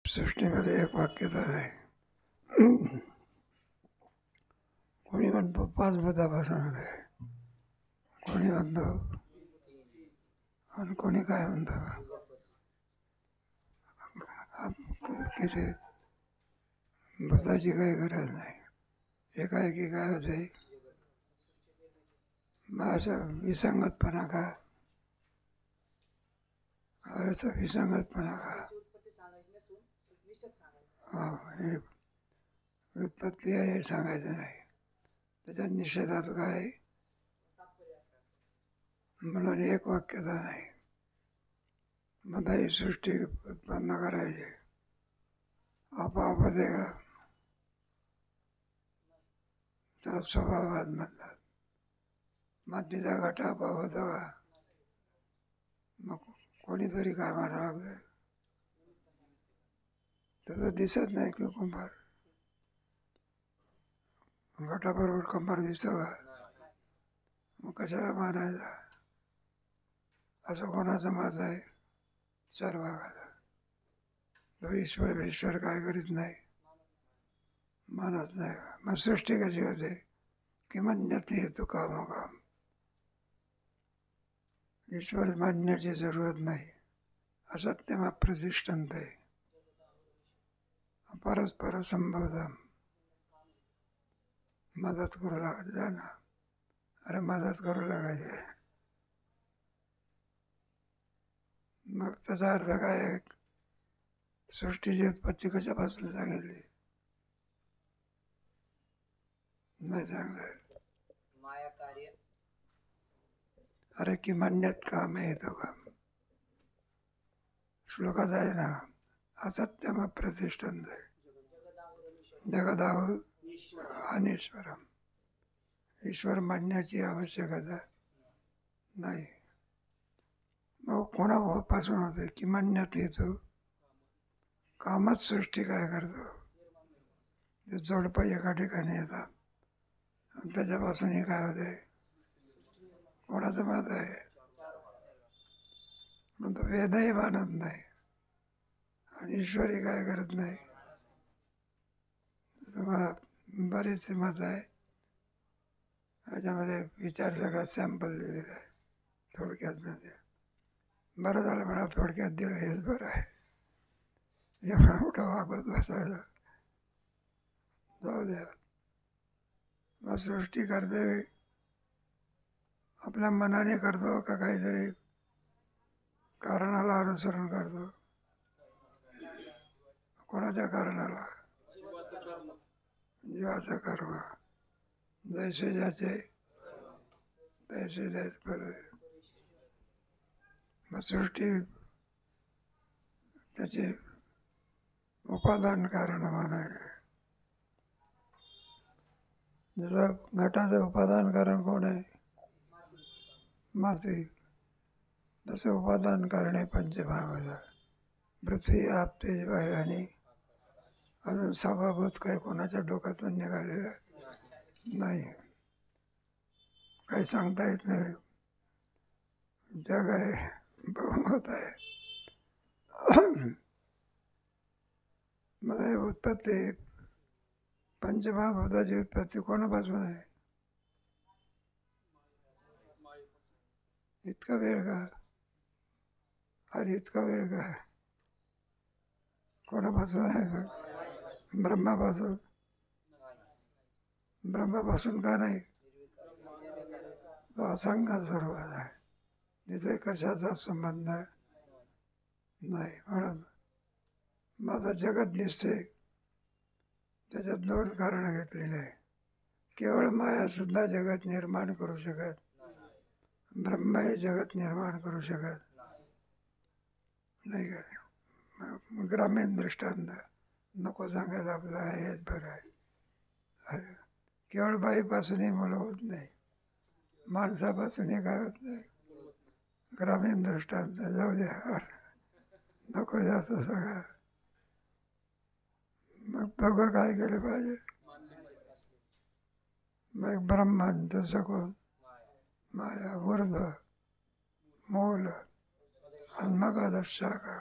सृष्टीमध्ये एक वाक्यता नाही. कोणी म्हणतो 5 बुधापासून आले, कोणी म्हणतो, आणि कोणी काय म्हणतो किती बुधाची काही गरज नाही. एकाएकी काय होते, मग असं विसंगतपणा का, अर्थ विसंगतपणा का, हे व्युत्पत्ती आहे हे सांगायचं नाही. त्याच्या निषेधात काय, म्हणून एक वाक्यता नाही. मग ही सृष्टी उत्पन्न करायची आपोआप होते का, त्याला स्वभावात म्हणतात. मातीचा घट आपोआप होतो का, मग कोणीतरी काय म्हणावं लागलं, तर दिसत नाही की कुंभार, घटाबरोबर कुंभार दिसतो का, मग कशाला मानायचा. असं कोणाचं मत आहे, 4 भागाचा. तो ईश्वर काय करीत नाही, मानत नाही. मग सृष्टी कशी होते, किमन्यते हेतु कामोकाम. ईश्वर मानण्याची जरूरत नाही. असत्यम अप्रतिष्ठन्ते परस्पर संबोधम. मदत करू लागायची, जा ना, अरे मदत करू लागायचे. मग त्याचा अर्थ काय, सृष्टीची उत्पत्ती कशापासून सांगितली, नाही सांगता. माया कार्य. अरे की मान्यात काम आहे तो काम. श्लोकात आहे ना, असत्यम अप्रतिष्ठन जगदाव अनीश्वरम. ईश्वर मानण्याची आवश्यकता नाही. मग कोणापासून होते, की मान्यात येतो, कामच सृष्टी काय करतो, ते जोडपं एका ठिकाणी येतात आणि त्याच्यापासूनही काय होते, कोणाचं मत आहे, मग तो वेदही मानत नाही आणि ईश्वरी काय करत नाही. तुम्हाला बरेच मत आहे, त्याच्यामध्ये विचार सगळा सॅम्पल दिलेला आहे थोडक्यात. म्हणजे बरं झालं म्हणा, थोडक्यात दिलं हेच बरं आहे. एवढा मोठा वागवत बसायला जाऊ द्या. मग सृष्टी करते वेळी आपल्या मनाने करतो का काहीतरी कारणाला अनुसरण करतो, कोणाच्या कारणाला, जीवाचं कर्म. जैसे ज्याचे तैसे त्याच फळ. मग सृष्टी त्याचे उपादान कारण मानायचे. जसं घटाचं उपादान कारण कोण आहे, माती. तसं उपादान करणे पंचमहाभूत, पृथ्वी आप तेज वायू आणि अजून सभाभूत काही कोणाच्या डोक्यातून निघालेलं नाही. काही सांगता येत नाही. जग आहे, बहुमत आहे. मग उत्पत्ती, पंचमहाभूताची उत्पत्ती कोणापासून आहे, इतका वेळ का, आणि इतका वेळ का, कोणापासून आहे, ब्रह्मापासून. ब्रह्मापासून का नाही, तो असंख्य सर्वात आहे, तिथे कशाचा संबंध नाही. म्हणून माझं जगत दिसते, त्याच्यात 2 कारणं घेतलेली आहे. केवळ माया सुद्धा जगत निर्माण करू शकत, ब्रह्म हे जगत निर्माण करू शकत नाही. ग्रामीण दृष्टांत नको सांगायला, आपलं आहे हेच बरं आहे. केवळ बाईपासूनही मुलं होत नाही, माणसापासूनही काय होत नाही. ग्रामीण दृष्टांत जाऊ द्या, नको जास्त सगळं. मग दोघं काय केलं पाहिजे, मग ब्रह्मांड दुसरं कोण, माया, ऊर्ध्व, मूल आणि मग अधशाखा.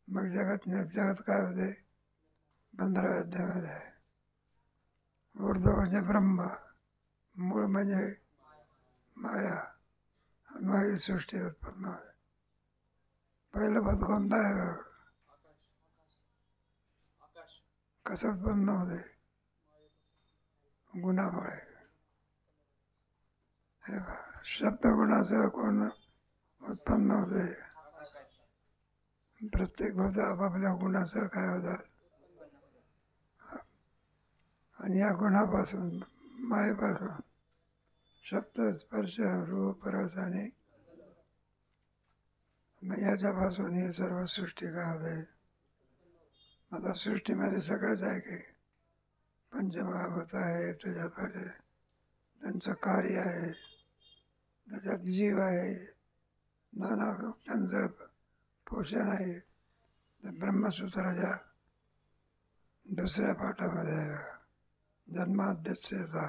मग जगत काय होते 15व्या अध्यायामध्ये आहे. ऊर्ध्व म्हणजे ब्रह्म, मूळ म्हणजे माया, आणि मग ही सृष्टी उत्पन्न होते. पहिलं पद कोणतं आहे? कसं उत्पन्न होते? गुणामुळे. हे शब्द गुणाचं कोण उत्पन्न होते? प्रत्येक पद आपापल्या गुणाचं काय होतात, आणि या गुणापासून मायेपासून शब्द स्पर्श रूप रस आणि याच्यापासून ही सर्व सृष्टी काय होते. आता सृष्टीमध्ये सगळंच आहे की पंचमहाभूत आहे, त्याच्यामध्ये त्यांचं कार्य आहे, त्याच्यात जीव आहे, नाना त्यांचं पोषण आहे. ब्रह्मसूत्राच्या दुसऱ्या पाठामध्ये जन्माद्यस्यता,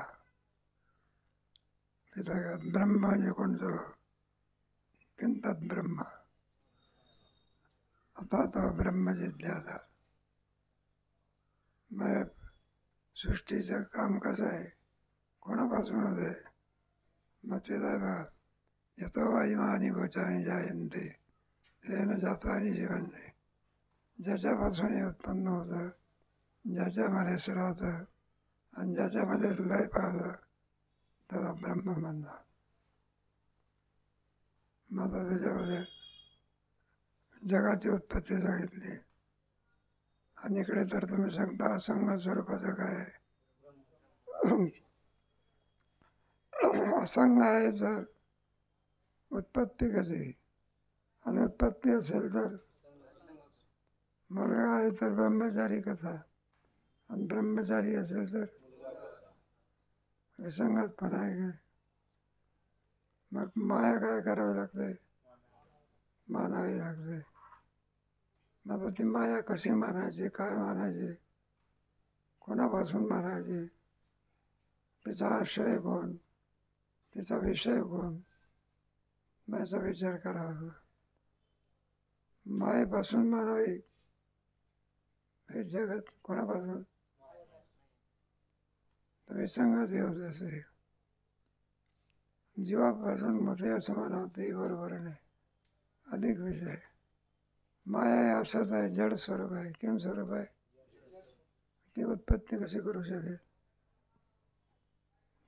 तिथं ब्रह्म म्हणजे कोणतं? किंतत ब्रह्म, आता तो ब्रह्म जिज्ञासा. मग सृष्टीचं काम कसं आहे, कोणापासून होते? मग तिथं येतो वायुमानी भूतानि जायन्ते येन जातानि जीवन्ते. ज्याच्यापासून हे उत्पन्न होतं, ज्याच्यामध्ये राहतं आणि ज्याच्यामध्ये लय पाहतं त्याला ब्रह्म म्हणतात. मग त्याच्यामध्ये जगाची उत्पत्ती सांगितली, आणि इकडे तर तुम्ही सांगता असंग स्वरूपाचं काय आहे? असंग आहे तर उत्पत्ती कशी, आणि उत्पत्ती असेल तर मुलगा आहे तर ब्रह्मचारी कसा, आणि ब्रह्मचारी असेल तर विसंगत पण आहे. मग माया काय करावी लागते? मानावी लागते. मग ती माया कशी मानायची, काय मानायची, कोणापासून मानायची, तिचा आश्रय कोण, तिचा विषय कोण, याचा विचार करावा. मायेपासून मानावी हे जगत, कोणापासून? विसंगत होत असे. जीवापासून मोठे असं म्हणावं ते बरोबर नाही, अधिक विषय. माया असत आहे, जड स्वरूप आहे. किम स्वरूप आहे? ती उत्पत्ती कशी करू शकेल?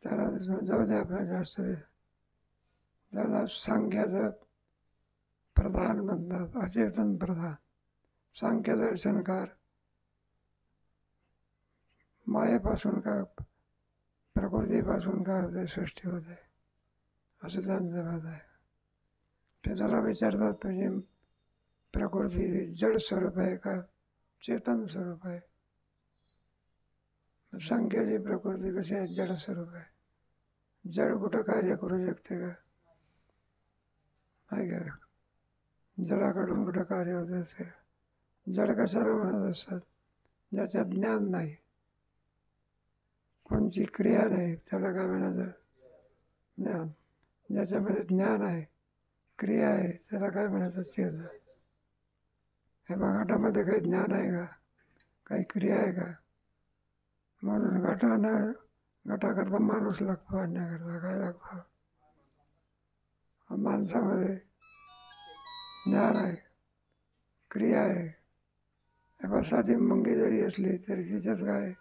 त्याला जाऊ दे आपला जास्त वेळ. त्याला सांख्याचं प्रधान म्हणतात, अचेतन प्रधान. सांख्य दर्शनकार मायेपासून काय, प्रकृतीपासून काय होते, सृष्टी होते, असं त्यांचं मत आहे. ते त्याला विचारतात तुझी प्रकृती जड स्वरूप आहे का चेतन स्वरूप आहे? सांख्याची प्रकृती कशी आहे? जड स्वरूप आहे. जड कुठं कार्य करू शकते का? आहे का? जडाकडून कुठं कार्य होत असते? जड कशाला म्हणत असतात? ज्याच्यात ज्ञान नाही, कोणची क्रिया नाही, त्याला काय म्हणायचं? ज्ञान. ज्याच्यामध्ये ज्ञान आहे, क्रिया आहे, त्याला काय म्हणायचं? चेतन. हे बघ, घटामध्ये काही ज्ञान आहे का, काही क्रिया आहे का? म्हणून घटाकरता माणूस लागतो, आणण्याकरता काय लागतो? माणसामध्ये ज्ञान आहे, क्रिया आहे. हे बघ, साधी मुंगी जरी असली तरी तिच्यात काय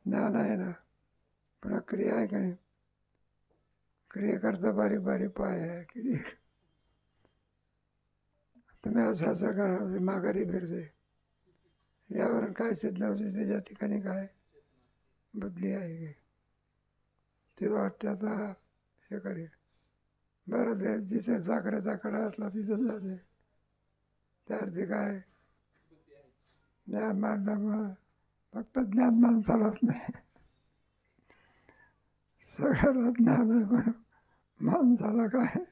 ज्ञान आहे ना, पण क्रिया आहे का नाही? क्रियेकरता बारीक बारीक पाय आहे किती. तुम्ही असं करा, माघारी फिरते. यावरून काय सिद्ध होते? त्याच्या ठिकाणी काय बुद्धी आहे, तिला वाटते आता हे करे. बरं, ते जिथे साखरेचा कडा असला तिथं जाते. त्यावरती काय ज्ञान मानणं, फक्त ज्ञान माणसालाच नाही, सगळ्याला ज्ञान आहे, पण माणसाला काय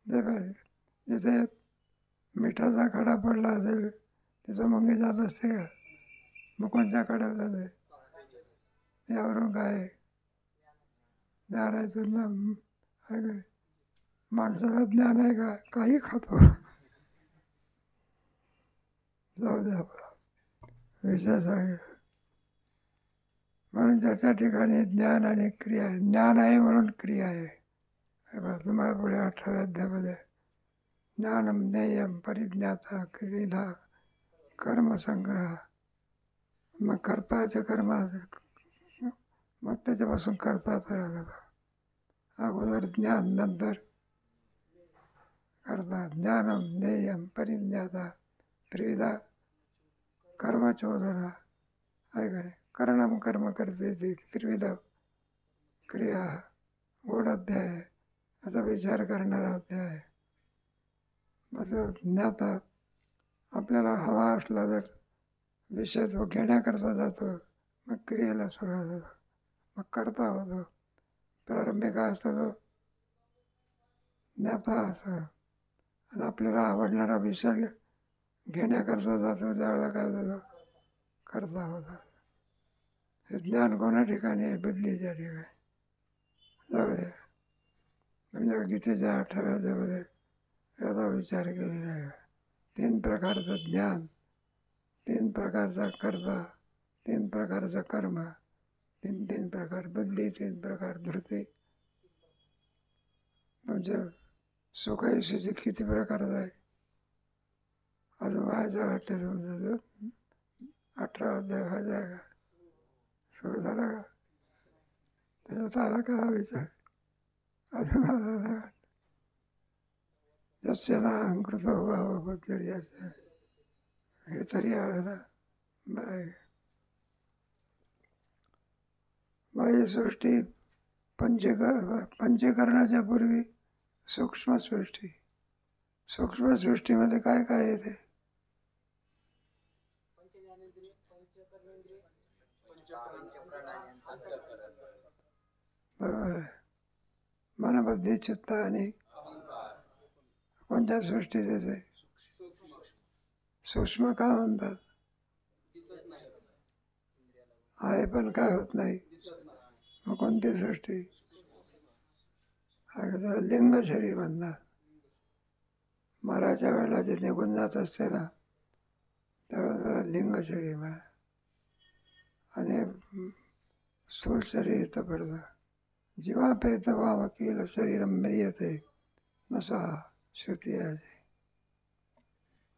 ते पाहिजे. जिथे मिठाचा खडा पडला असेल तिथं मुंगी जात असते का? मग कोणत्या कड्यात जाते? यावरून काय ज्ञान आहे तुला? आहे काय? माणसाला ज्ञान आहे का? काही खातो, जाऊ द्या आपला विषय सांगितला. म्हणून ज्याच्या ठिकाणी ज्ञान आणि क्रिया आहे, ज्ञान आहे म्हणून क्रिया आहे. तुम्हाला पुढे 18व्या अध्यायामध्ये ज्ञानम ज्ञेयम परिज्ञाता क्रिया कर्मसंग्रह. मग कर्ताचे कर्म, मग त्याच्यापासून करता तयार होता. अगोदर ज्ञान, नंतर करता. ज्ञानम ज्ञेयम परिज्ञाता त्रिविधा कर्मचोदना आहे का नाही. करणम कर्म करते ती त्रिविधा क्रिया. गोड अध्याय आहे, याचा विचार करणारा अध्याय आहे. मग ज्ञाता आपल्याला हवा असला तर विषय तो घेण्याकरता जातो, मग क्रियेला सुरुवात होतो, मग करता होतो. प्रारंभी काय असतो तो ज्ञाता असतो. आणि आपल्याला आवडणारा विषय घेण्याकरता जातो, त्यावेळेला काय होतो करता होता. हे ज्ञान कोणा ठिकाणी आहे, बुद्धीच्या ठिकाणी. जाऊया, तुमच्या गीतेच्या 18व्या अध्यायामध्ये याचा विचार केलेला आहे. 3 प्रकारचं ज्ञान, 3 प्रकारचा कर्ता, 3 प्रकारचं कर्म, 3 प्रकार बुद्धी, 3 प्रकार धृती. म्हणजे सुखाई स्थिती किती प्रकारचं आहे अजून व्हायचं वाटतं तुमचं. 18 अध्याय व्हायचा आहे का, सुरू झाला का, त्याच्यात आला का हा विचार अजून आला. जस्य ना अंकृत भावबद्दल हे तरी आलं ना, बरं आहे. बाह्य सृष्टी पंचकरणाच्या पूर्वी सूक्ष्म सृष्टी. सूक्ष्म सृष्टीमध्ये काय काय येते, बरोबर आहे. मन बुद्धी चित्त आणि कोणत्या सृष्टीत येते. सूक्ष्म का म्हणतात, आहे पण काय होत नाही. मग कोणती सृष्टी, लिंग शरीर म्हणतात. मराच्या वेळेला जे निघून जात असते ना, त्यावेळेला लिंग शरीर म्हणा. आणि स्थूल शरीर येतं पडतं. जीवापेत वा वकील शरीर म्रियते नसा श्रुती आहे.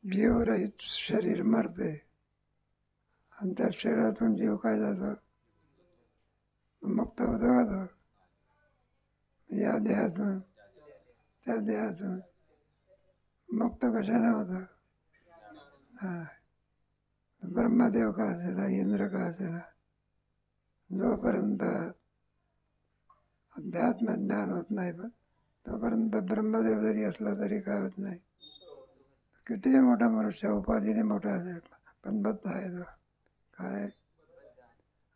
जीवरहित शरीर मरते आणि त्या शरीरातून जीव काय जातं, मुक्त होतं का तो. या देहातून त्या देहातून मुक्त कशाने होतं. ब्रह्मदेव का असेना, इंद्र का असेना, जोपर्यंत अध्यात्म ज्ञान होत नाही पण तोपर्यंत ब्रह्मदेव जरी असला तरी काय होत नाही. कितीही मोठा मनुष्य उपाधीने मोठा असेल पण बद्ध आहे तो काय.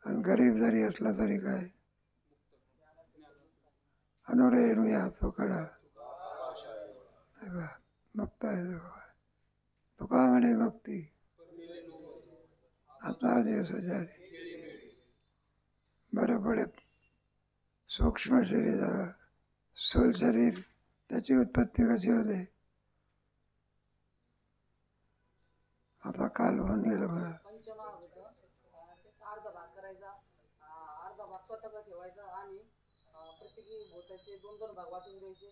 आणि गरीब जरी असला तरी काय, अनुरेणू या तो कडा मुक्त आहे. तुका म्हणे मुक्ती आता दिवसाच्या बरं पडे. सूक्ष्म शरीर झाला, स्थूल शरीर, त्याची उत्पत्ती कशी होते. आता काल होऊन गेलं मला. अर्धा भाग करायचा, अर्धा भाग स्वतःकडे ठेवायचा आणि प्रत्येकी भूताचे 2-2 भाग वाटून द्यायचे.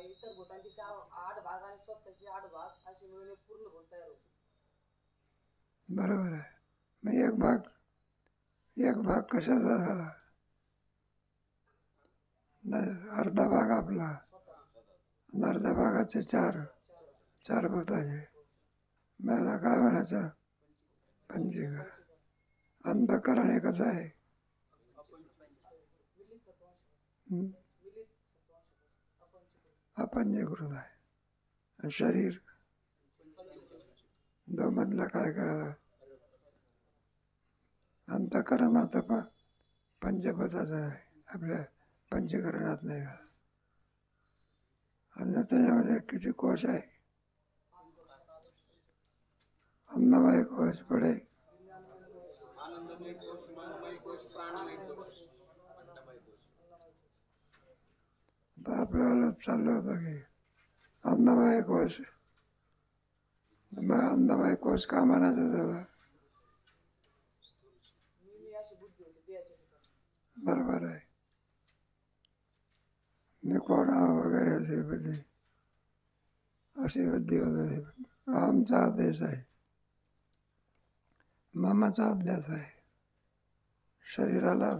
इतर भूतांचे 8 भाग आणि स्वतःचे 8 भाग असे मिळून एक पूर्ण भूत तयार होते. बरोबर आहे. मग एक भाग कशाचा झाला, अर्धा भाग आपला, अर्ध्या भागाचे 4 भूताचे. मला काय म्हणायचं, पंचीकरण. अंतःकरण हे कसं आहे, अपंचीकृत आहे. शरीर मधलं काय करायला, अंतःकरणात पंचपदाचं आहे, आपल्या पंचकरणात नाही. आणि त्याच्यामध्ये किती कोश आहे, अन्नमय कोश, पुढे आपल्याला चाललं होतं की अन्नमय कोश, मग अंधाबाई कोच का म्हणायचं त्याला? मी अशी बुद्धी होती देहाच्या ठिकाणी. बरोबर आहे. मी कोण वगैरे अशी बुद्धी, अशी बुद्धी वगैरे. आमचा आदेश आहे, मामाचा अभ्यास आहे. शरीराला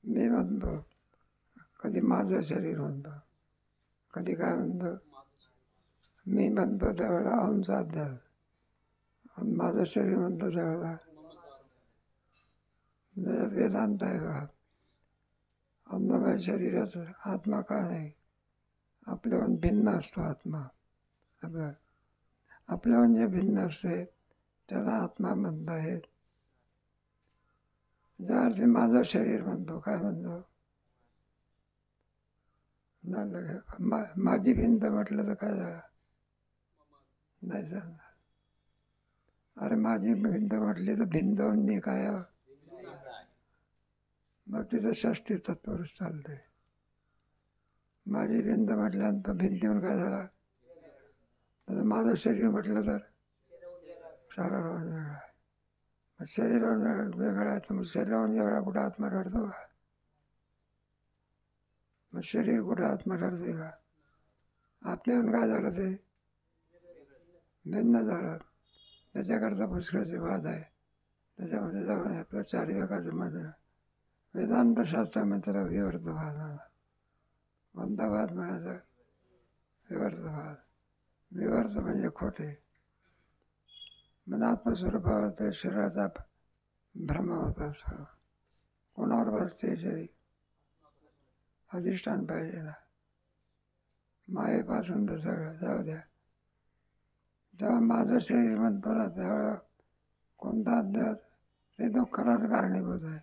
मी म्हणतो, कधी माझं शरीर म्हणतो, कधी काय म्हणतो, मी म्हणतो त्यावेळेला आमचा अध्यास, आणि माझं शरीर म्हणतो त्यावेळेला वेदांत आहे. बा अन्नमय शरीराचं आत्मा का नाही? आपल्याहून भिन्न असतो आत्मा. आपल्याहून जे भिन्न असते त्याला आत्मा म्हणत आहेत. ज्या अर्थी माझं शरीर म्हणतो, काय म्हणतो, माझी भिंत म्हटलं तर काय झालं? नाही सांगणार. अरे माझी भिंत म्हटली तर भिंत मी काय? मग तिथं षष्टी तत्पुरुष चालते. माझी भिंत म्हटल्यानंतर भिंतीहून काय झाला? तर माझं शरीर म्हटलं तर शरीरावर वेगळा आहे. मग शरीरावर वेगळा आहे तर मग शरीरावर वेगळा कुठं आत्मा ठरतो का? मग शरीर कुठं आत्मा ठरते का? आत्म्याहून काय झालं? ते भिन्न झालं. त्याच्याकरता पुष्कळचे वाद आहे. त्याच्यामध्ये जाऊन आपल्या 4 विभागाचं मध्ये वेदांत शास्त्रामध्ये त्याला विवर्तवाद म्हणा. कोणता वाद म्हणायचा? विवर्तवाद. विवर्त म्हणजे खोटे. मन आत्मस्वरूपावर ते शरीराचा भ्रम होत असतो. कोणावर बसते शरीर? अधिष्ठान पाहिजे ना. मायेपासून तर सगळं जाऊ द्या. जेव्हा माझं शरीर म्हणतो ना त्यावेळेला कोणता अध्यास? ते दुःखालाच कारणीभूत आहे.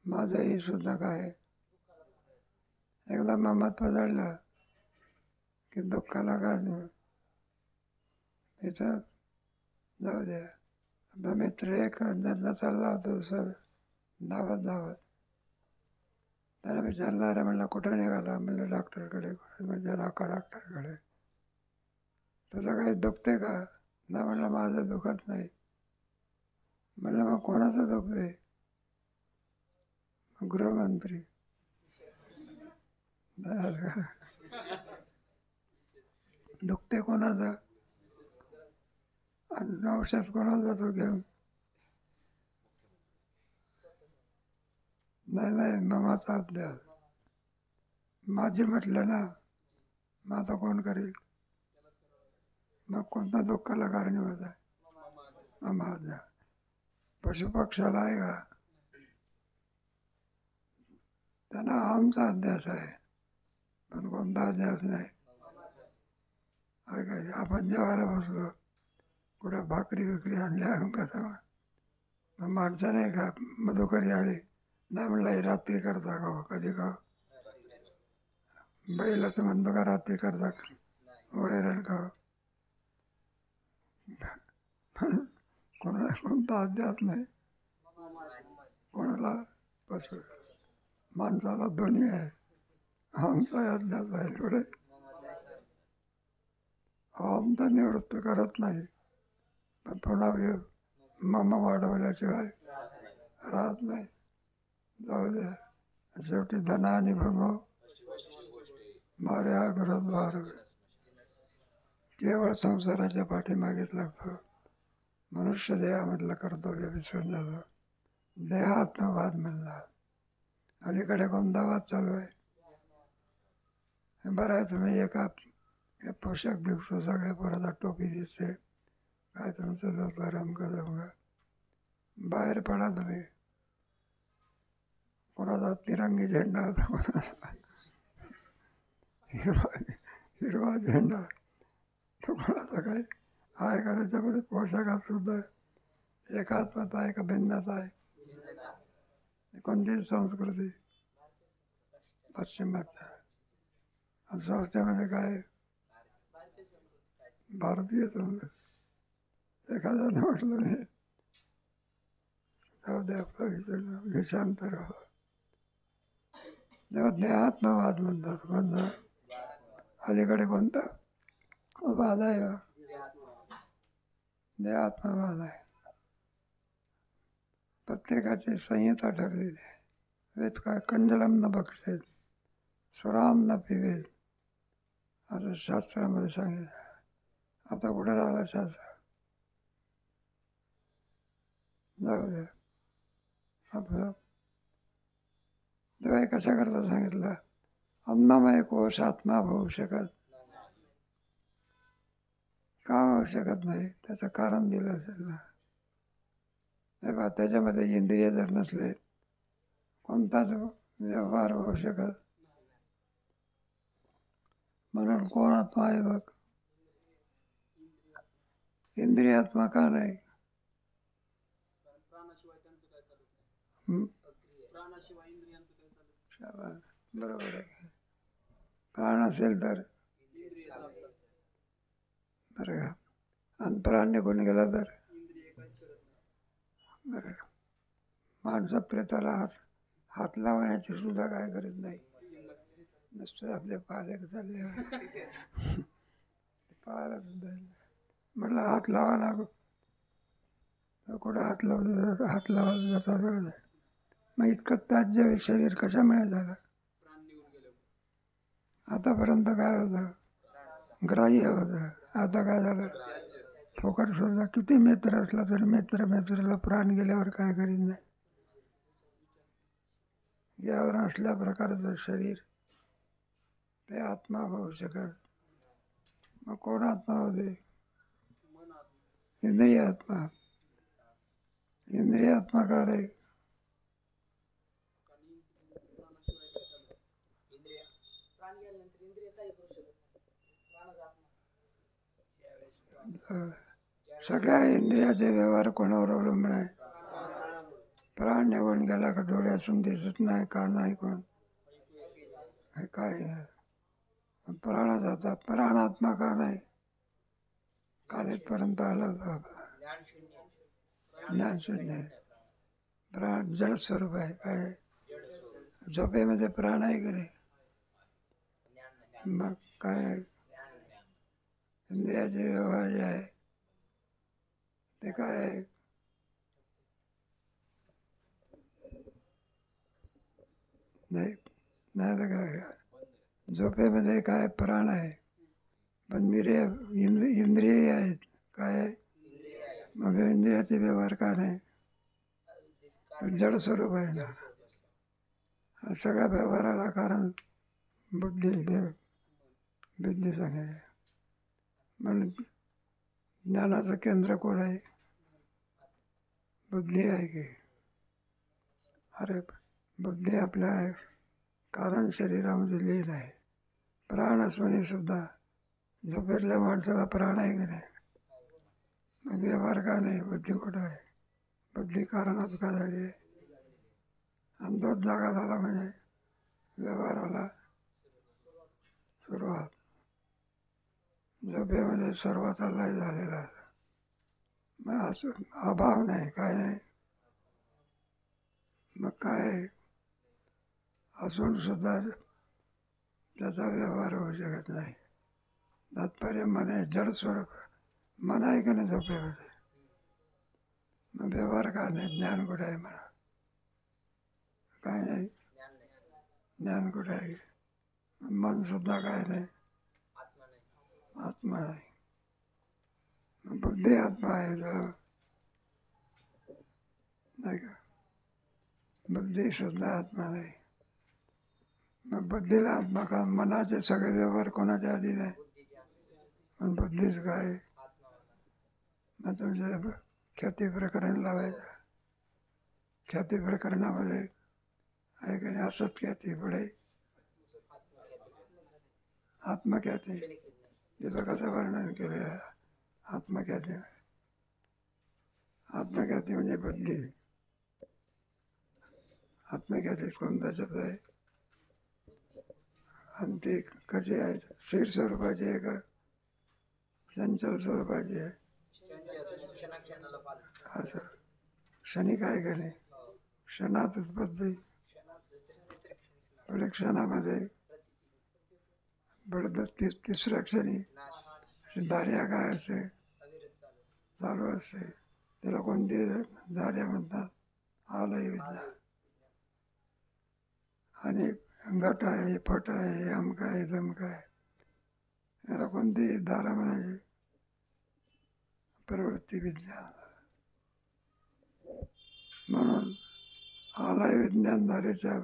माझंही सुद्धा काय एकदा ममत्व जडलं की दुःखाला कारणीभूत. इथं जाऊ द्या. आपला मित्र एक त्यांना चालला होता सर धावत. त्याला विचारलं, अरे म्हणलं कुठं निघाला? म्हणलं डॉक्टरकडे. म्हणजे लाका डॉक्टरकडे. तुझं काही दुखते का? नाही म्हणलं माझं दुखत नाही. म्हणलं मग कोणाचं दुखते? गृहमंत्री. दुखते कोणाचं? आणि औषध कोणाला जातो घेऊन? नाही मामाचा अभ्यास. माझी म्हटलं ना, मग आता कोण करेल? मग कोणता दुःखाला कारणीभूत आहे? मामा अभ्यास. पशुपक्षाला आहे का? त्यांना आमचा अध्यास आहे, पण कोणता अध्यास नाही. काय आपण जेवायला बसलो, कुठं भाकरी आणल्या कसं मग माणसाने का मधुकरी आली नाही म्हणलं रात्री करता का? कधी का बैल असं म्हणतो का रात्री करता? वैरण का? कोणाला कोणता अध्यास नाही. कोणाला पशु माणसाला दोन्ही आहे. आमचा अध्यास आहे थोडे. आमचा निवृत्त करत नाही, पण पुन्हा मामा वाढवल्याशिवाय राहत नाही. जाऊ द्या. शेवटी धना आणि भमो मारे हा गुरुद्वार. केवळ संसाराच्या पाठीमागेच लागतो. मनुष्य देहामधलं कर्तव्य विसरून जातो. देहात्मवाद म्हणला. अलीकडे कोणता वाद चालू आहे? बरं आहे तुम्ही एका पोशाख दिसतो, सगळ्या पोराचा टोपी दिसते, काय तुमचं जातो रमका. बाहेर पडा तुम्ही. कोणाचा तिरंगी झेंडा होता, कोणाचा हिरवा झेंडा, तो कोणाचा काय आहे का? त्याच्यामध्ये पोशाखात सुद्धा एकात्मता आहे का भिन्नता आहे? कोणती संस्कृती? पश्चिमात्य. आणि संस्थेमध्ये काय? भारतीय संस्कृती. एखाद्याने म्हटलं मी जाऊ द्या आपला विषांतर व्हावं. तेव्हा देहात्मवाद म्हणतात. कोणता? अलीकडे कोणता वाद आहे? जे आत्मवाद आहे. प्रत्येकाची संहिता ठरलेली आहे. वेद काय कंजलम न बक्षेत सुराम न पिवेत असं शास्त्रामध्ये सांगितलं. आता कुठे राहिलं शास्त्र? जाऊ द्या. आपलं तेव्हा कशा करता सांगितलं? अन्नमय कोश आत्मा होऊ शकत का होऊ शकत नाही? त्याचं कारण दिलं असेल ना. हे बा, त्याच्यामध्ये इंद्रिय जर नसले कोणताच व्यवहार होऊ शकत. म्हणून कोण आत्मा आहे बघ? इंद्रिय आत्मा का नाही? हं? शाबास, बरोबर आहे. प्राण असेल तर बरं का, आणि प्राण निघून गेला तर बरं का. माणसं प्रेताला हात लावण्याची सुद्धा काय करत नाही. नुसतं आपले पालक चालले पाहायला सुद्धा म्हटलं हात लावा ना. कुठं हात लावलं, हात लावायला जातात. मग इतकं ताज्य शरीर कशामुळे झालं? आतापर्यंत काय होतं? ग्राह्य होतं. आता काय झालं? फुकट सुद्धा. किती मित्र असला तरी मित्राला प्राण गेल्यावर काय करीत नाही. यावर असल्या प्रकारचं शरीर ते आत्मा होऊ शकत. मग कोण आत्मा होते? इंद्रिय आत्मा. इंद्रिय आत्मा का रे? प्राण गेल्यानंतर इंद्रिय काही करू शकत नाही. प्राणच आत्मा. सगळ्या इंद्रियाचे व्यवहार कोणावर अवलंबून आहे? प्राण निघून गेला का डोळ्यासून दिसत नाही, का नाही कोण काय? प्राण जातात. प्राण आत्मा का नाही? काल इथपर्यंत आला होता आपला ज्ञानशून्य. प्राण जड स्वरूप आहे. काय झोपेमध्ये प्राण आहे की नाही? मग काय इंद्रियाचे व्यवहार जे आहे ते काय आहे? नाही नाही काय. झोपेमध्ये काय प्राण आहे, पण इंद्रिय आहेत. काय? मग इंद्रियाचे व्यवहार का नाही? जड स्वरूप आहे ना. सगळ्या व्यवहाराला कारण बुद्धी सांगायचे. म्हणून ज्ञानाचं केंद्र कोण आहे? बुद्धी आहे की? अरे बुद्धी आपल्या कारण शरीरामध्ये लीन आहे. प्राण असूनही सुद्धा झोपेतल्या माणसाला प्राण आहे की नाही? मग व्यवहार का नाही? बुद्धी कुठं आहे? बुद्धी कारणात का झाली आहे? आणि तोच जागा झाला म्हणजे व्यवहाराला सुरुवात. झोपेमध्ये सर्वाचा लय झालेला आहे. मग असं अभाव नाही, काय नाही. मग काय असून सुद्धा त्याचा व्यवहार होऊ शकत नाही. तात्पर्य मन आहे, जड स्वरूप. मन आहे की नाही झोपेमध्ये? मग व्यवहार का नाही? ज्ञान कुठे आहे म्हणा? काय नाही. ज्ञान कुठे आहे? मन सुद्धा काय नाही, आत्मा आहे. बुद्धी आत्मा आहे नाही का? बुद्धी सुद्धा आत्मा नाही. मग बुद्धीला आत्मा का? मनाचे सगळे व्यवहार कोणाच्या अधीन आहे? पण बुद्धीच काय? मग तुमच्या ख्याती प्रकरण लावायचं. ख्याती प्रकरणामध्ये आहे की नाही? असत ख्याती पुढे आत्मख्याती. तिथं कसं वर्णन केलेलं आहे? आत्मख्याती. आत्मख्याती म्हणजे बुद्धी. आत्मख्यातीत कोणता शब्द आहे? आणि ती कशी आहे? स्थिर स्वरूपाची आहे का चंचल स्वरूपाची आहे? असं क्षणिक आहे का नाही? क्षणात उत्पत्ती, पुढे क्षणामध्ये पुढे तिसऱ्या क्षणी धार्या काय असते? चालू असते. त्याला कोणती झाडे म्हणतात, आलय विद्या. आणि गट आहे, पट आहे, अमक आहे, दमक आहे, याला कोणती धारा म्हणायची, प्रवृत्ती विज्ञान. म्हणून आलय विज्ञान धारेच्या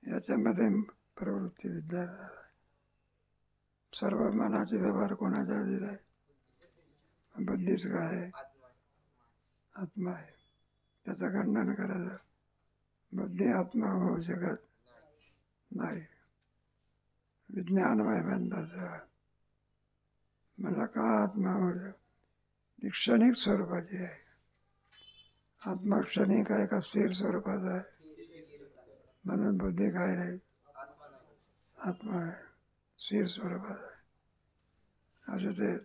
याच्यामध्ये प्रवृत्ती विज्ञान आहे. सर्व मनाचे व्यवहार कोणाच्या अधीन आहे? बुद्धीच काय आहे? आत्मा आहे. त्याचं खंडन करायचं. बुद्धी आत्मा होऊ शकत नाही. विज्ञानमय म्हणतात. म्हणलं का आत्मा होऊ शकत? ती क्षणिक स्वरूपाची आहे. आत्मा क्षणिक आहे का स्थिर स्वरूपाचा आहे? म्हणून बुद्धी काय नाही, आत्मा आहे, स्थिर स्वरूपाचा आहे. असं ते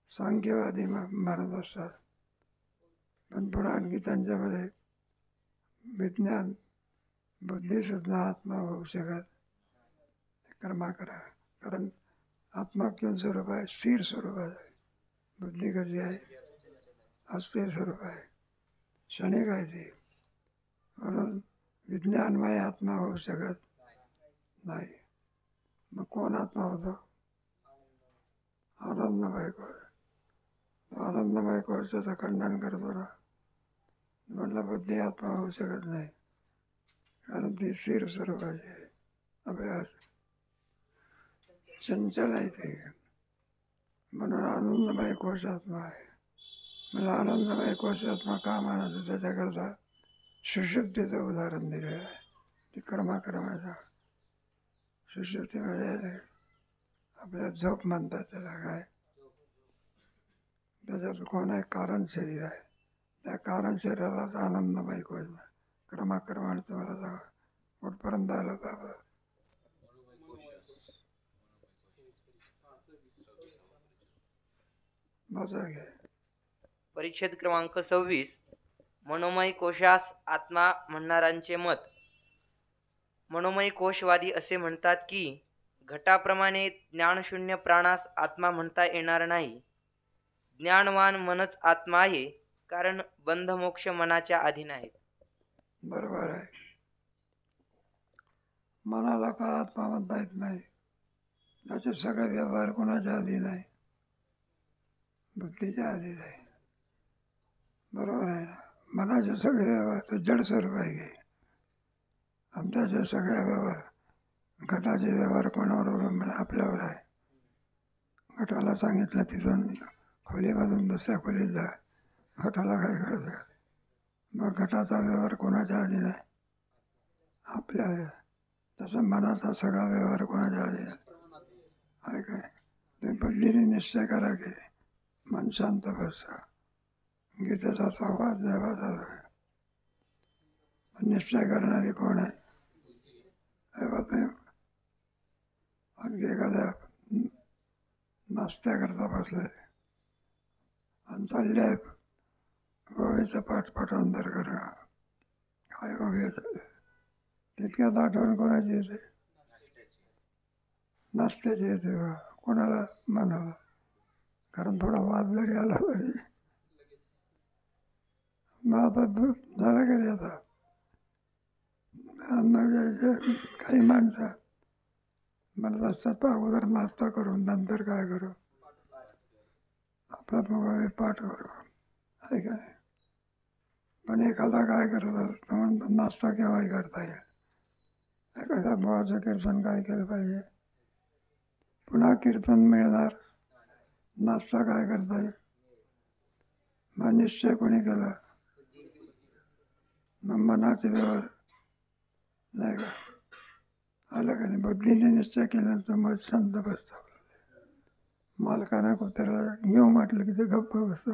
सांख्यवादी म्हणत असतात. पण पुढे आणखी त्यांच्यामध्ये विज्ञान बुद्धी सुद्धा आत्मा होऊ शकत कर्मा करा. कारण आत्मा किंवा स्वरूप आहे, स्थिर स्वरूपात आहे. बुद्धी कशी आहे? अस्थिर स्वरूप आहे, क्षणिक आहे ती. म्हणून विज्ञानमय आत्मा होऊ शकत नाही. मग कोण आत्मा होतो? आनंदमय कोश. आनंदमय कोश त्याचं खंडन करतो ना. म्हटलं बुद्धी आत्मा होऊ शकत नाही, कारण ती स्थिर स्वरूपाची आहे. अभ्यास चंचल आहे ते. म्हणून आनंदमय कोश आत्मा आहे. मला आनंदमय कोश आत्मा का मानायचं? त्याच्याकरता सुषुप्तीचं उदाहरण दिलेलं आहे. ती कर्माक्रमाचा सुषुप्ती म्हणजे आपल्या झोप म्हणतात त्याला. काय त्याच्यात कोण आहे? कारण शरीर आहे. त्या कारण शरीरालाच आनंदमय कोश. क्रमाक्रमाने तुम्हाला सांगा कुठपर्यंत आलं बाबा. माझा घे. परिच्छेद क्रमांक 26. मनोमय कोशास आत्मा म्हणणाऱ्यांचे मत. मनोमय कोशवादी असे म्हणतात की घटाप्रमाणे ज्ञानशून्य प्राणास आत्मा म्हणता येणार नाही. ज्ञानवान मनच आत्मा आहे, कारण बंधमोक्ष मनाच्या अधीन आहेत. बरोबर आहे. मनाला का आत्मा म्हणता येत नाही? त्याचे सगळे व्यवहार कोणाच्या अधीन आहे? बुद्धीच्या अधीन आहे. बरोबर आहे ना. मनाचे सगळे व्यवहार तर जड स्वरूप आहे की. आमच्याचे सगळे व्यवहार, घटाचे व्यवहार कोणावर अवलंबून? आपल्यावर आहे. घटाला सांगितलं तिथून खोलीमधून दुसऱ्या खोलीत जा, घटाला काय कळतं? मग घटाचा व्यवहार कोणाच्या अधीन आहे? आपल्या आहे. तसं मनाचा सगळा व्यवहार कोणाच्या अधीन आहे काय? ते बुद्धीने निश्चय करा की मन शांत बसतं. गीतेचा संवाद देवाचा आहे. निश्चय करणारी कोण आहे? आणखी एखाद्या नाश्त्याकरता बसले आणि चालले आहे ओवीचं पाठांतर करणं. काय ओवीचं? तितक्यात आठवण कोणाची येते? नाश्त्याची येते. कोणाला? मनाला. कारण थोडा वाद जरी आला तरी मग आता झालं का रे? आता काही माणसं म्हणत असतात अगोदर नाश्ता करून नंतर काय करू? आपला मग पाठ करू, आहे का नाही? पण एखादा काय करत असतो म्हणतो नाश्ता केव्हाही करता येईल. एखाद्या भावाचं कीर्तन काय केलं पाहिजे? पुन्हा कीर्तन मिळणार, नाश्ता काय करता येईल? मग निश्चय कोणी केला? मग मनाचे व्यवहार नाही का? आलं का नाही? बुद्धीने निश्चय केल्यानंतर मग शांत बसतं. मालकानं कुत्र्याला येऊ म्हटलं की ते गप्प बसतो.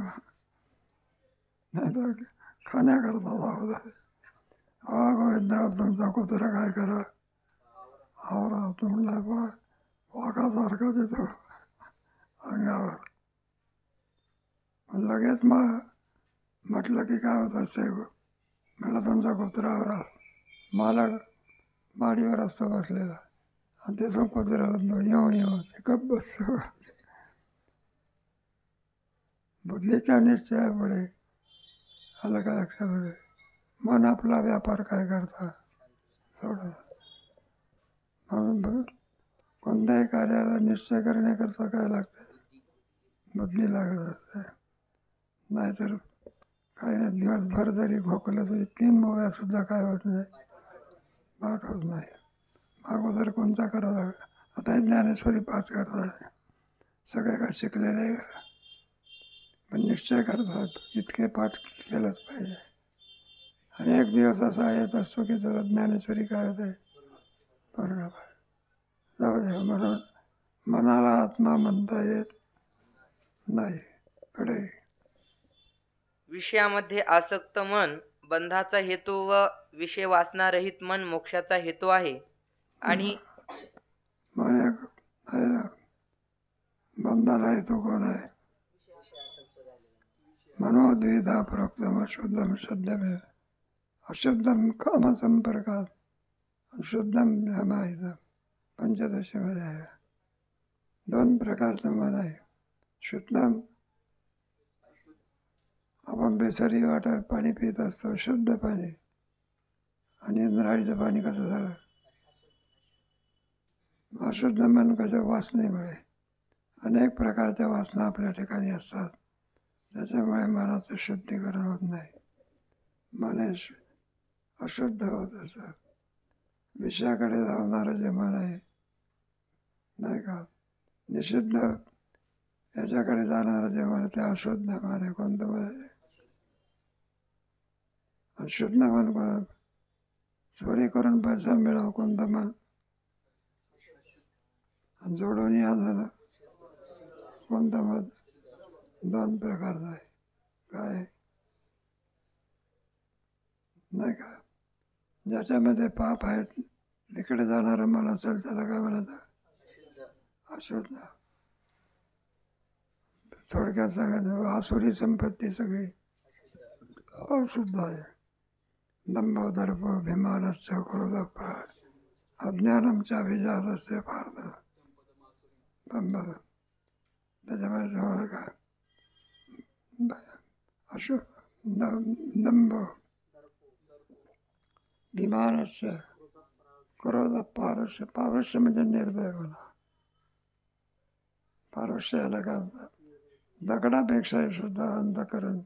नाही तर खाण्याकरता जावं. गोविंदराव तुमचा कुत्रा काय करा? आवरा. तो म्हणला वाघासारखा देतो अंगावर. लगेच मग म्हटलं की काय होत असते? म्हटलं तुमचा कुत्रा आवरा. मालक माडीवर असतो बसलेला आणि तिथून कुत्र्याला येऊ ते गप्प बसतो. बुद्धीच्या निश्चयापुढे आलं का लक्षामध्ये मन आपला व्यापार काय करता थोडं. म्हणून कोणत्याही कार्याला निश्चय करण्याकरता काय लागते, बुद्धी लागत असते. नाहीतर काही नाही, दिवसभर जरी खोकलं तरी 3 मोव्या सुद्धा काय होत नाही, पाठ होत नाही. अगोदर कोणता करावा, आता ज्ञानेश्वरी पाठ करतात, सगळे काय शिकलेले आहे का, पण निश्चय करतात इतके पाठ केलंच पाहिजे. आणि एक दिवस असा येत असतो की त्याला ज्ञानेश्वरी काय होते, पूर्ण पाठ. जाऊ द्या, म्हणून मनाला आत्मा म्हणता येत नाही. पुढे विषयामध्ये आसक्त मन बंधाचा हेतू व विषय वासनारहित मन मोक्षाचा हेतू आहे. आणि मन एक आहे ना, बंधाला हेतू कोण आहे, मनोद्विधा प्रोक्तम अशुद्धम शुद्धमे अशुद्धम काम संपर्कात शुद्धम माहित पंचदशीमध्ये आहे. 2 प्रकारचं मन आहे. शुद्धम, आपण बेसरी वॉटर पाणी पित असतो, शुद्ध पाणी. आणि नळीचं पाणी कसं झालं, अशुद्ध मन कसं, वासनेमुळे. अनेक प्रकारच्या वासना आपल्या ठिकाणी असतात, त्याच्यामुळे मनाचं शुद्धीकरण होत नाही, मन हे अशुद्ध होत असतं. विषयाकडे धावणारं जे मन आहे नाही का, निषिद्ध याच्याकडे जाणारं जे मन ते अशुद्ध मन आहे. कोणतं मन आहे, अशुद्ध मन. कोण चोरी करून पैसा मिळावं, कोणतं मन, जोडून या झालं, कोणतं मन. 2 प्रकारचं आहे. काय नाही का, ज्याच्यामध्ये पाप आहेत तिकडे जाणारं मन असेल त्याला काय म्हणायचं, अशुद्ध. थोडक्यात सांगायचं, आसुरी संपत्ती सगळी अशुद्ध आहे. दंभ दर्प अभिमानश्च क्रोध प्राण अज्ञानमच्या विजातस्य पार्थ. त्याच्यामध्ये काय दंभ अभिमानस्य क्रोध पारुष्य. पारुष्य म्हणजे निर्दयपणा. पारुष्याला काय म्हणतात, दगडापेक्षाही सुद्धा अंतःकरण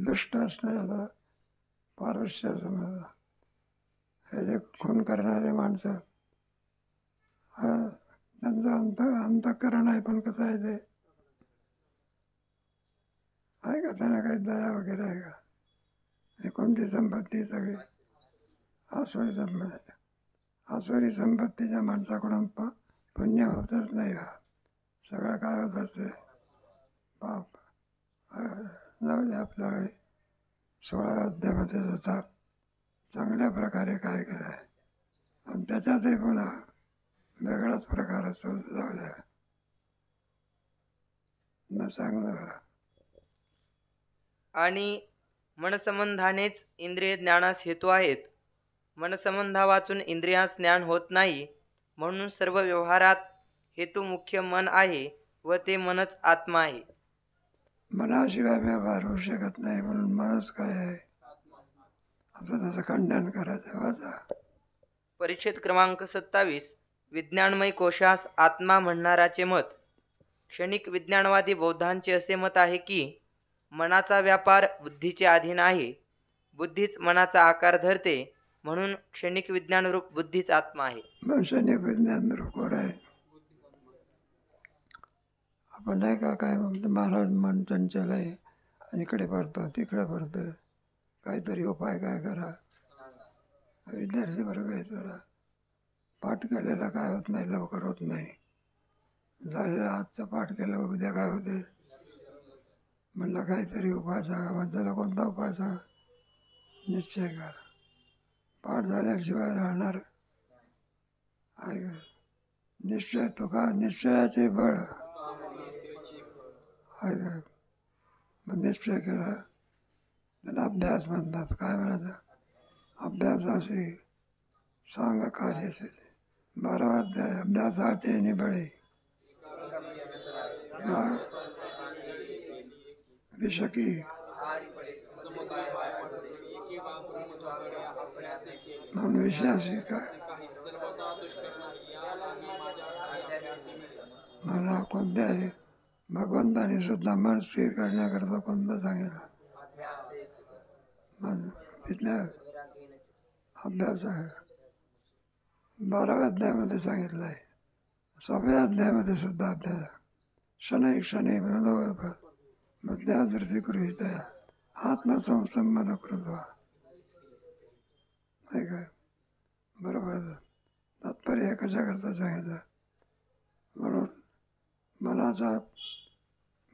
दुष्ट असण्याला पारुष्य समजला. हे जे खून करणारे माणसं, त्यांचं अंतःकरण आहे, पण कसं आहे ते आहे का, त्यांना काही दया वगैरे आहे का. हे कोणती संपत्ती, सगळी आसुरी संपत्ती. आसुरी संपत्तीच्या माणसाकडून पुण्य होतच नाही का, सगळं काय होत असते, पाप. जाऊ दे, आपल्या 16 अध्यायामध्ये त्याचा चांगल्या प्रकारे काय केलं आहे. आणि त्याच्यातही पुन्हा वेगळाच प्रकार असतो. जाऊ द्या, न सांगणं. आणि मनसंबंधानेच इंद्रिय ज्ञानास हेतू आहेत. मनसंबंधा वाचून इंद्रियास ज्ञान होत नाही. म्हणून सर्व व्यवहारात हेतू मुख्य मन आहे व ते मनच आत्मा आहे. मनाशिवाय व्यवहार होऊ शकत नाही, म्हणून मनच काय आहे, आपलं त्याचं खंडन करायचं. वाचा परिच्छेद क्रमांक 27. विज्ञानमय कोशास आत्मा म्हणणाराचे मत. क्षणिक विज्ञानवादी बौद्धांचे असे मत आहे की मनाचा व्यापार बुद्धीचे अधीन आहे. बुद्धीच मनाचा आकार धरते, म्हणून क्षणिक विज्ञानरूप बुद्धीच आत्मा आहे. क्षणिक विज्ञान रूप आहे. आपण नाही का काय म्हणतो, महाराज मन चंचल आहे, आणि इकडे पडतं तिकडे पडतं, काहीतरी उपाय काय करा. विद्यार्थी वर्ग आहे, जरा पाठ केलेला काय होत नाही, लवकर होत नाही. झालेलं आजचं पाठ केलं, उद्या काय होते, म्हणलं काहीतरी उपाय सांगा. मग त्याला कोणता उपाय सांगा, निश्चय करा. पाठ झाल्याशिवाय राहणार आहे का, निश्चय. तो का निश्चयाचे बळ आहे का. मग निश्चय केला त्याला अभ्यास म्हणतात. काय म्हणायचं, अभ्यासाशी सांग कार्यसिद्धी. 12वा अध्याय, अभ्यासाचे निबळे. विषकी म्हणून विश्वासी काय मला कोणत्याही भगवंताने सुद्धा मन स्थिर करण्याकरता कोणतं सांगितलं मन विज्ञान अभ्यास आहे 12व्या अध्यायामध्ये सांगितलं आहे 6व्या अध्यायामध्ये सुद्धा अभ्यास आहे. शनै शनै मध्यादृती गृहीत आत्मसंसंमन कृत्वा नाही काय बरोबर तात्पर्य कशाकरता सांगितलं म्हणून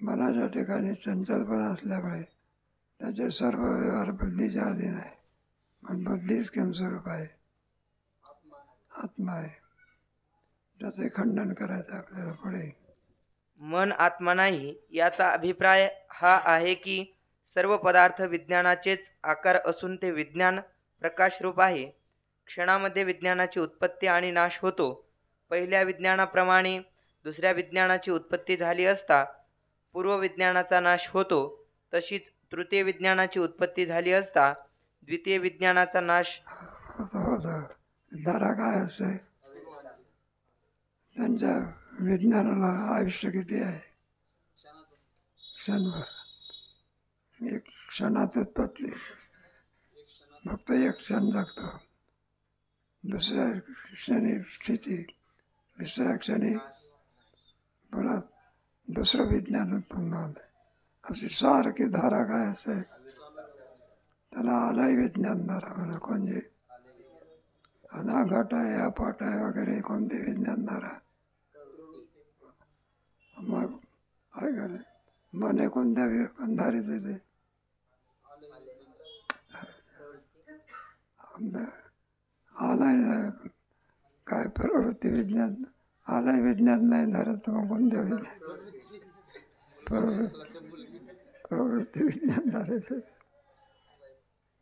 मनाच्या ठिकाणी चंचलपणा असल्यामुळे त्याचे सर्व व्यवहार बुद्धीच्या अधीन आहे पण बुद्धीच किम स्वरूप आहे आत्मा आहे त्याचे खंडन करायचं आपल्याला पुढे. मन आत्मा नाही याचा अभिप्राय हा आहे की सर्व पदार्थ विज्ञानाचेच आकार असून ते विज्ञान प्रकाशरूप आहे. क्षणामध्ये विज्ञानाची उत्पत्ती आणि नाश होतो. पहिल्या विज्ञानाप्रमाणे दुसऱ्या विज्ञानाची उत्पत्ती झाली असता पूर्व विज्ञानाचा नाश होतो. तशीच तृतीय विज्ञानाची उत्पत्ती झाली असता द्वितीय विज्ञानाचा नाश होता. धारा काय असते त्यांच्या विज्ञानाला आयुष्य किती आहे क्षणभर एक क्षणात उत्पत्ती फक्त एक क्षण जगतो दुसऱ्या क्षणी स्थिती तिसऱ्या क्षणी पुन्हा दुसरं विज्ञान उत्पन्न होते. अशी सारखी धारा काय असते त्याला आलंय विज्ञान धारा म्हणा कोणते अनाघट आहे अपाट आहे वगैरे कोणते विज्ञान धारा मग आहे का नाही मने कोणत्या धारीत येते आलंय काय प्रवृत्ती विज्ञान आलंय विज्ञान नाही धरत मग कोणत्या विज्ञान प्रवृत्ती विज्ञान धारीत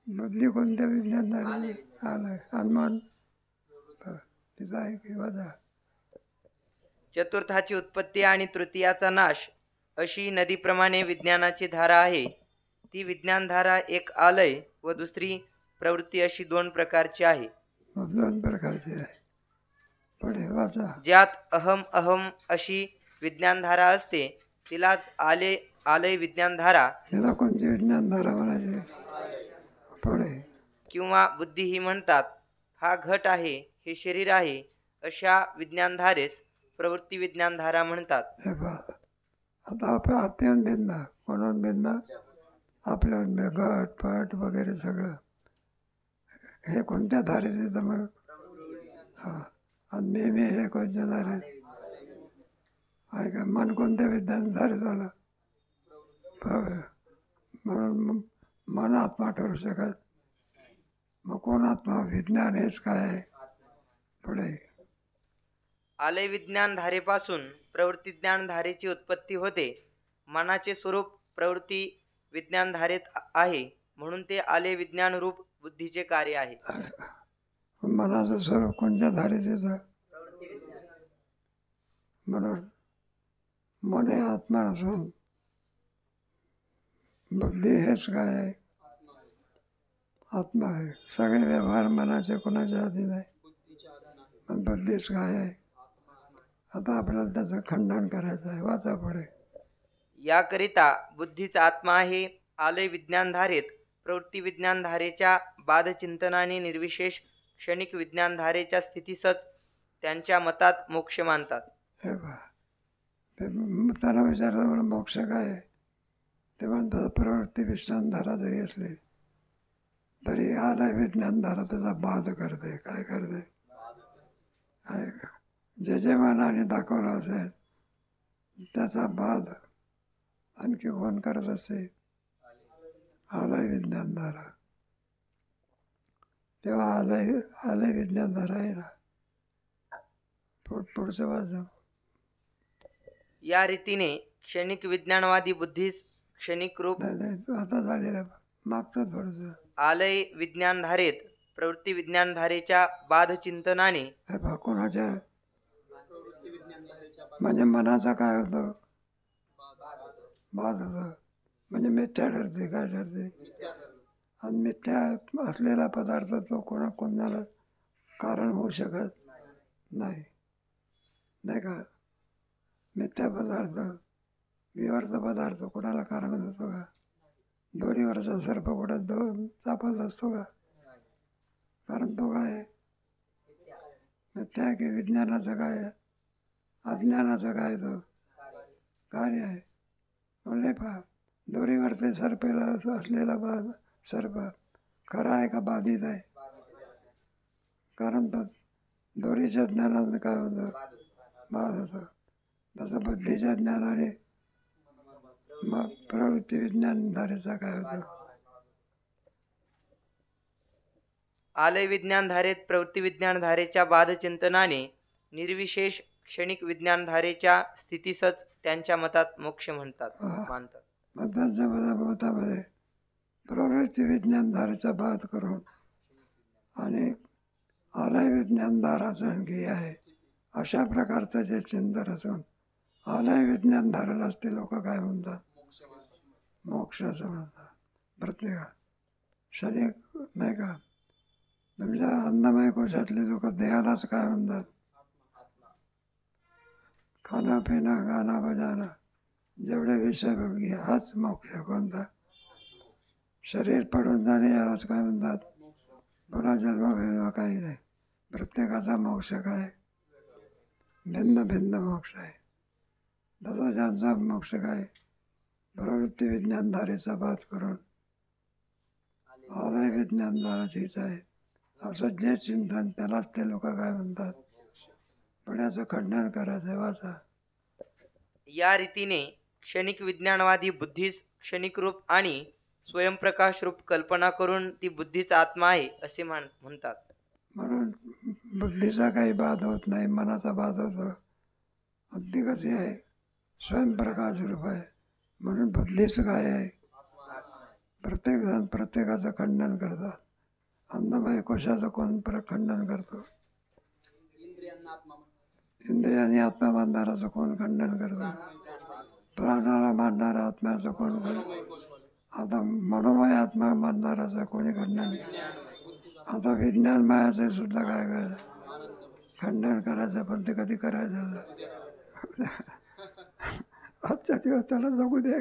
बुद्धी कोणत्या विज्ञान धारीत आलंय अनुमान तिथं आहे की वजा. चतुर्थाची उत्पत्ती आणि तृतीयाचा नाश अशी नदीप्रमाणे विज्ञानाची धारा आहे. ती विज्ञान धारा एक आलय व दुसरी प्रवृत्ती अशी दोन प्रकारची आहे. दोन प्रकारची आहे पुढे वाचा. ज्यात अहम अहम अशी विज्ञान धारा असते तिलाच आलय विज्ञान धारा तिला कोणती विज्ञान धारा म्हणायची पुढे किंवा बुद्धीही म्हणतात. हा घट आहे हे शरीर आहे अशा विज्ञान धारेस प्रवृत्ती विज्ञान धारा म्हणतात. हे पहा आता आपल्या आत्म्यान भेदना कोणान भेदना आपल्या गट पट वगैरे सगळं हे कोणत्या धारेत येतं मग हां आणि नेहमी हे कोणत्या धारेत आहे का मन कोणत्या विज्ञान धारेत आलं बरोबर म्हणून मन आत्मा ठरू शकत मग कोण आत्मा विज्ञान हेच काय आहे पुढे. आलय विज्ञान धारेपासून प्रवृत्ती ज्ञान धारेची उत्पत्ती होते. मनाचे स्वरूप प्रवृत्ती विज्ञान धारेत आहे म्हणून ते आलय विज्ञान रूप बुद्धीचे कार्य आहे. मनाचं स्वरूप कोणत्या धारेत येतं म्हणून मन हे आत्मा नसून बुद्धी हेच काय आहे आत्मा आहे. सगळे व्यवहार मनाचे कोणाच्या अधीन आहे पण बुद्धीच काय आहे. आता आपल्याला त्याचं खंडन करायचं आहे वाचा पुढे. याकरिता बुद्धीचा आत्मा आहे आलय विज्ञान धारेत प्रवृत्ती विज्ञान धारेच्या बाधचिंतनाने निर्विशेष क्षणिक विज्ञान धारेच्या स्थितीसच त्यांच्या मतात मोक्ष मानतात. हे पहा ते त्यांना विचारलं म्हणून मोक्ष काय आहे ते म्हणतात प्रवृत्ती विज्ञान धारा जरी असली तरी आलय विज्ञान धारा त्याचा बाध करते. काय करते आहे का जे मनाने दाखवलं असेल त्याचा बाध आणखी कोण करत असते आलय विज्ञान धारा. तेव्हा आलय विज्ञान धारा आहे ना पुढचं वाजव. या रीतीने क्षणिक विज्ञानवादी बुद्धीस क्षणिक रूप आता झालेलं मागचं थोडंसं आलय विज्ञान धारेत प्रवृत्ती विज्ञान धारेच्या बाधचिंतनाने कोणाच्या म्हणजे मनाचा काय होतं बाध होतं म्हणजे मिथ्या ठरते. काय ठरते? आणि मिथ्या असलेला पदार्थ तो कोणाला कारण होऊ शकत नाही, नाही का? मिथ्या पदार्थ, विवर्त पदार्थ कोणाला कारण होतो का? दोरीवरचा सर्प कुठं चापत असतो का? कारण तो काय आहे? मिथ्या आहे. की विज्ञानाचं काय आहे? अज्ञानाचं काय तो कार्य आहे. म्हणजे पहा, दोरीवर ते सर्पेला असलेला सर्प खरा आहे का बाधित आहे? कारण तो दोरीच्या ज्ञानाने काय होतं? बाद होतं. तसं बुद्धीच्या ज्ञानाने मग प्रवृत्ती विज्ञान धारेचा काय होतं? आलय विज्ञान धारेत प्रवृत्ती विज्ञान धारेच्या बाधचिंतनाने निर्विशेष क्षणिक विज्ञान धारेच्या स्थितीसच त्यांच्या मतात मोक्ष मानतात. मग त्यांच्या मतामध्ये प्रवृत्ती विज्ञान धारेचा बाध करून आणि आलय विज्ञान धाराचं आणखी आहे अशा प्रकारचं जे चिंतन असून आलय विज्ञान धारेलाच ते लोक काय म्हणतात? मोक्षाचं म्हणतात. प्रत्येका शरीर नाही का? तुमच्या अन्नमय कोशातले लोक देहालाच काय म्हणतात? खाणं पिणं गाणं बजाणं जेवढे विषय बघी हाच मोक्ष. कोणता? शरीर पडून जाणे यालाच काय म्हणतात? पुन्हा जन्म भेदवा काही नाही. प्रत्येकाचा मोक्ष काय? भिन्न भिन्न मोक्ष आहे. तसा ज्यांचा मोक्ष काय? प्रवृत्ती विज्ञान धारेचा बाध करून आलय विज्ञान धाराचीच आहे असं जे चिंतन त्यालाच ते लोक काय म्हणतात? पण याचं खंडन करायचं. वाचा. या रीतीने क्षणिक विज्ञानवादी बुद्धीस क्षणिक रूप आणि स्वयंप्रकाश रूप कल्पना करून ती बुद्धीचा आत्मा आहे असे म्हणतात. म्हणून बुद्धीचा काही बाध होत नाही, मनाचा बाध होतो. बुद्धी कशी आहे? स्वयंप्रकाश रूप आहे. म्हणून बुद्धीच काय आहे? प्रत्येक जण प्रत्येकाचं खंडन करतात. अन्नमय कोशाचं कोण खंडन करतो? इंद्रियांनी आत्मा मानणाराचं कोण खंडन करतं? प्राणाला मानणारा आत्म्याचं कोण आता मनोमय आत्मा मानणाराचं कोणी खंडन करतं? आता विज्ञानमयाचं सुद्धा काय करायचं? खंडन करायचं. पण ते कधी करायचं? आजच्या दिवस त्याला जगू द्या.